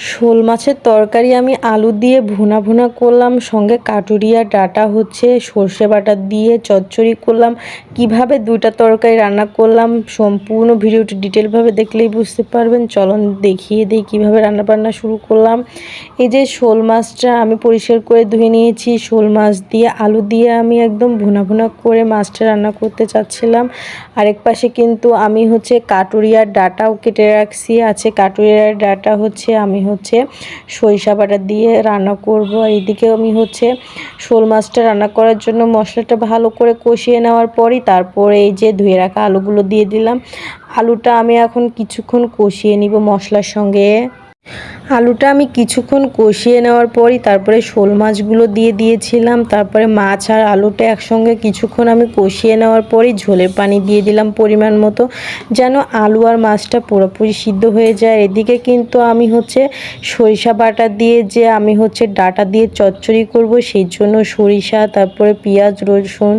শোল মাছের তরকারি আমি আলু দিয়ে ভুনা ভুনা করলাম, সঙ্গে কাটুরিয়া ডাঁটা হচ্ছে সর্ষে বাটা দিয়ে চচ্চড়ি করলাম। কিভাবে দুইটা তরকারি রান্না করলাম সম্পূর্ণ ভিডিওটি ডিটেলভাবে দেখলেই বুঝতে পারবেন। চলুন দেখিয়ে দিই কীভাবে রান্নাবান্না শুরু করলাম। এই যে শোল মাছটা আমি পরিষ্কার করে ধুয়ে নিয়েছি। শোল মাছ দিয়ে আলু দিয়ে আমি একদম ভুনা ভুনা করে মাছটা রান্না করতে চাচ্ছিলাম। আরেক পাশে কিন্তু আমি হচ্ছে কাটুরিয়ার ডাঁটাও কেটে রাখছি আছে। কাটুরিয়ার ডাঁটা হচ্ছে আমি সরিষা বাটা দিয়ে রান্না করব। এইদিকে আমি শোল মাছটা রান্না করার জন্য মশলাটা ভালো করে কষিয়ে নেওয়ার পরই তারপরে এই যে ধুয়ে রাখা আলুগুলো দিয়ে দিলাম। আলুটা আমি এখন কিছুক্ষণ কষিয়ে নিব মশলার সঙ্গে। আলুটা আমি কিছুক্ষণ কষিয়ে নেওয়ার পরই তারপরে শোল মাছগুলো দিয়ে দিয়েছিলাম। তারপরে মাছ আর আলুটা একসঙ্গে কিছুক্ষণ আমি কষিয়ে নেওয়ার পরই ঝোলের পানি দিয়ে দিলাম পরিমাণ মতো, যেন আলু আর মাছটা পুরোপুরি সিদ্ধ হয়ে যায়। এদিকে কিন্তু আমি সরিষা বাটা দিয়ে যে আমি ডাঁটা দিয়ে চচ্চড়ি করব, সেই জন্য সরিষা, তারপরে পেঁয়াজ, রসুন,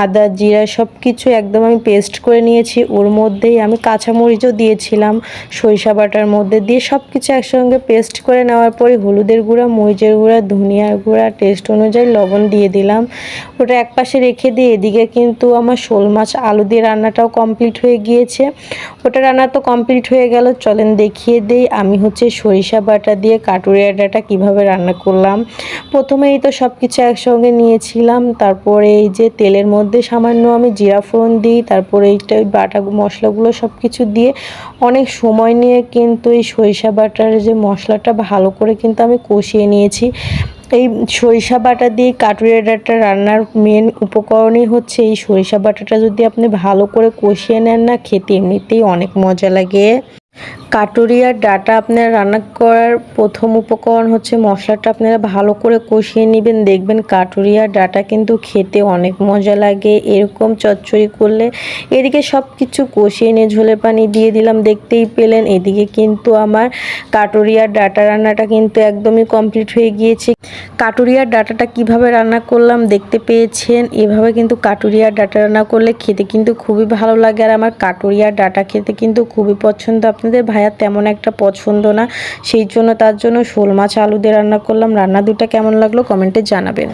আদা, জিরা সব কিছু একদম আমি পেস্ট করে নিয়েছি। ওর মধ্যেই আমি কাঁচামরিচও দিয়েছিলাম সরিষা বাটার মধ্যে দিয়ে। সব কিছু একসঙ্গে পেস্ট করে নেওয়ার পরে হলুদের গুঁড়া, মরিচের গুঁড়া, ধনিয়ার গুঁড়া, টেস্ট অনুযায়ী লবণ দিয়ে দিলাম। ওটা একপাশে রেখে দিয়ে এদিকে কিন্তু আমার শোল মাছ আলু দিয়ে রান্নাটাও কমপ্লিট হয়ে গিয়েছে। ওটা রান্না তো কমপ্লিট হয়ে গেল। চলেন দেখিয়ে দিই আমি সরিষা বাটা দিয়ে কাটুরিয়া ডাঁটা কীভাবে রান্না করলাম। প্রথমেই তো সব কিছু একসঙ্গে নিয়েছিলাম। তারপরে এই যে তেলের মধ্যে সামান্য আমি জিরা ফোড়ন দিই। তারপরে এইটা বাটা মশলাগুলো সব কিছু দিয়ে অনেক সময় নিয়ে কিন্তু এই সরিষা বাটার যে মশলাটা ভালো করে কিন্তু আমি কষিয়ে নিয়েছি। এই সরিষা বাটা দিয়ে কাটুরিয়া ডাঁটা রান্নার মেন উপকরণই এই সরিষা বাটাটা যদি আপনি ভালো করে কষিয়ে নেন না, খেতে এমনিতেই অনেক মজা লাগে। কাটুরিয়ার ডাঁটা আপনারা রান্না করার প্রথম উপকরণ মশলাটা আপনারা ভালো করে কষিয়ে নেবেন। দেখবেন কাটুরিয়ার ডাঁটা কিন্তু খেতে অনেক মজা লাগে এরকম চচ্চড়ি করলে। এদিকে সব কিছু কষিয়ে নিয়ে ঝোলের পানি দিয়ে দিলাম, দেখতেই পেলেন। এদিকে কিন্তু আমার কাটুরিয়ার ডাঁটা রান্নাটা কিন্তু একদমই কমপ্লিট হয়ে গিয়েছে। কাটুরিয়ার ডাঁটাটা কিভাবে রান্না করলাম দেখতে পেয়েছেন। এভাবে কিন্তু কাটুরিয়ার ডাঁটা রান্না করলে খেতে কিন্তু খুবই ভালো লাগে। আর আমার কাটুরিয়ার ডাঁটা খেতে কিন্তু খুবই পছন্দ। আপনাদের ভাইয়া তেমন একটা পছন্দ না, সেই জন্য তার জন্য শোল মাছ আলু দিয়ে রান্না করলাম। রান্না দুটা কেমন লাগলো কমেন্টে জানাবেন।